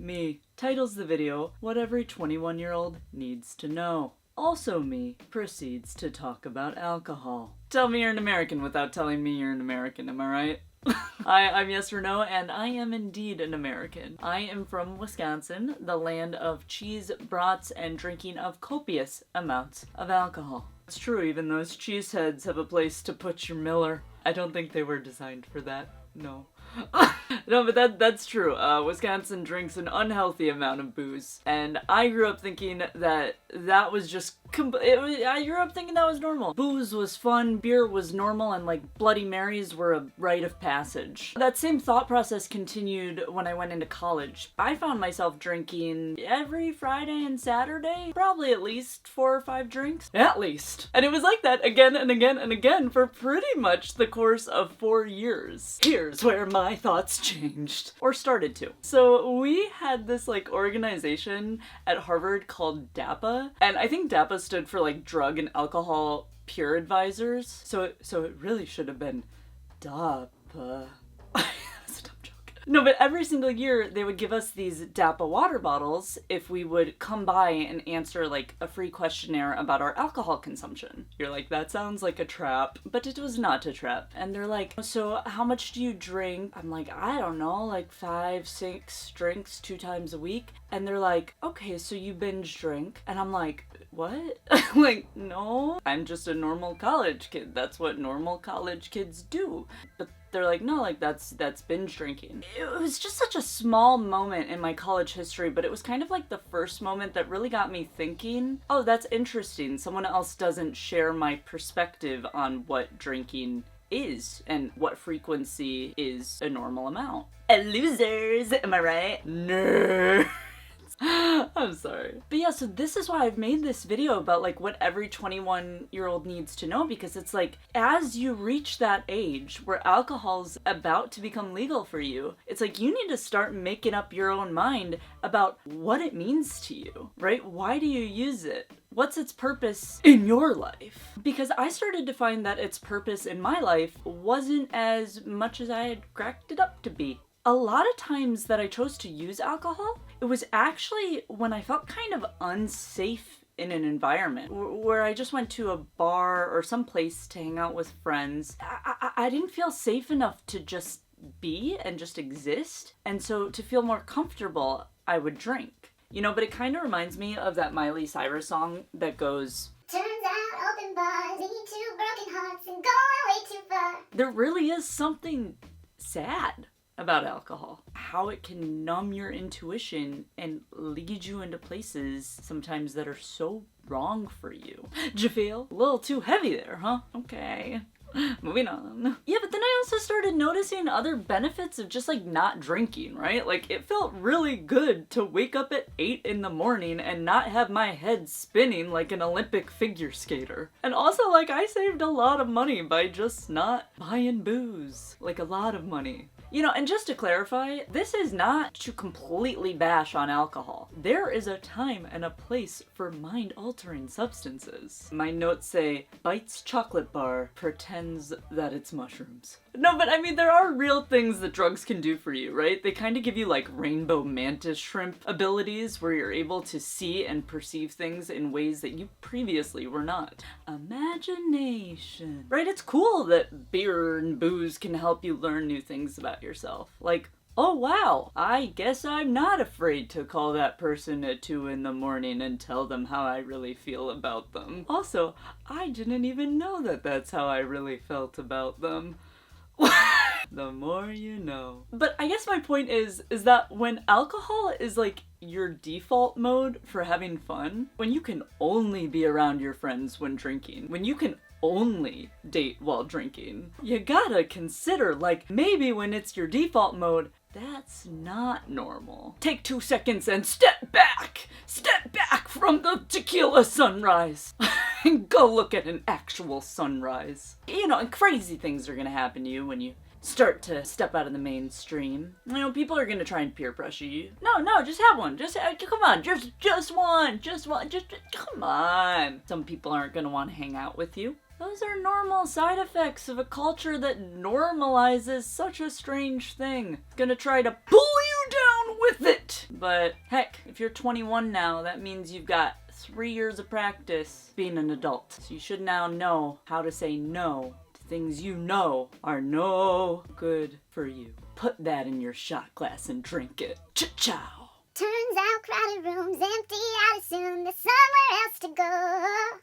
Me titles the video What Every 21-Year-Old Needs to Know. Also me proceeds to talk about alcohol. Tell me you're an American without telling me you're an American, am I right? I'm Yes or No, and I am indeed an American. I am from Wisconsin, the land of cheese, brats, and drinking of copious amounts of alcohol. It's true, even those cheeseheads have a place to put your Miller. I don't think they were designed for that. No. No, but that's true. Wisconsin drinks an unhealthy amount of booze, and I grew up thinking that was just I grew up thinking that was normal. Booze was fun, beer was normal, and like Bloody Marys were a rite of passage. That same thought process continued when I went into college. I found myself drinking every Friday and Saturday, probably at least 4 or 5 drinks. At least. And it was like that again and again and again for pretty much the course of 4 years. Here's where my thoughts changed. Or started to. So we had this like organization at Harvard called DAPA, and I think DAPA stood for like Drug and Alcohol Peer Advisors. So it really should have been DAPA. That's a dumb joke. No, but every single year they would give us these DAPA water bottles if we would come by and answer like a free questionnaire about our alcohol consumption. You're like, that sounds like a trap, but it was not a trap. And they're like, so how much do you drink? I'm like, I don't know, like 5, 6 drinks 2 times a week. And they're like, okay, so you binge drink. And I'm like, what? Like, no, I'm just a normal college kid. That's what normal college kids do. But they're like, no, like that's binge drinking. It was just such a small moment in my college history, but it was kind of like the first moment that really got me thinking, oh, that's interesting. Someone else doesn't share my perspective on what drinking is and what frequency is a normal amount. And losers, am I right? Nerds. I'm sorry. But yeah, so this is why I've made this video about like what every 21-year-old needs to know, because it's like as you reach that age where alcohol's about to become legal for you, it's like you need to start making up your own mind about what it means to you, right? Why do you use it? What's its purpose in your life? Because I started to find that its purpose in my life wasn't as much as I had cracked it up to be. A lot of times that I chose to use alcohol, it was actually when I felt kind of unsafe in an environment where I just went to a bar or some place to hang out with friends. I didn't feel safe enough to just be and just exist. And so to feel more comfortable, I would drink. You know, but it kind of reminds me of that Miley Cyrus song that goes, turns out open bars lead to broken hearts and going way too far. There really is something sad about alcohol. How it can numb your intuition and lead you into places sometimes that are so wrong for you. Did you feel? A little too heavy there, huh? Okay. Moving on. Yeah, but then I also started noticing other benefits of just like not drinking, right? Like it felt really good to wake up at 8 in the morning and not have my head spinning like an Olympic figure skater. And also like I saved a lot of money by just not buying booze. Like a lot of money. You know, and just to clarify, this is not to completely bash on alcohol. There is a time and a place for mind-altering substances. My notes say, bites chocolate bar, pretends that it's mushrooms. No, but I mean, there are real things that drugs can do for you, right? They kind of give you like rainbow mantis shrimp abilities where you're able to see and perceive things in ways that you previously were not. Imagination. Right? It's cool that beer and booze can help you learn new things about yourself. Like, oh wow, I guess I'm not afraid to call that person at 2 in the morning and tell them how I really feel about them. Also, I didn't even know that that's how I really felt about them. The more you know. But I guess my point is that when alcohol is like your default mode for having fun, when you can only be around your friends when drinking, when you can only date while drinking, you gotta consider like maybe when it's your default mode, that's not normal. Take 2 seconds and step back from the tequila sunrise and go look at an actual sunrise. You know, and crazy things are gonna happen to you when you start to step out of the mainstream. You know, people are gonna try and peer pressure you. No, just have one. Just come on, just one. Just come on. Some people aren't gonna want to hang out with you. Those are normal side effects of a culture that normalizes such a strange thing. It's gonna try to pull you down with it. But heck, if you're 21 now, that means you've got 3 years of practice being an adult. So you should now know how to say no to things you know are no good for you. Put that in your shot glass and drink it. Cha-chow. Turns out crowded rooms empty out soon. There's somewhere else to go.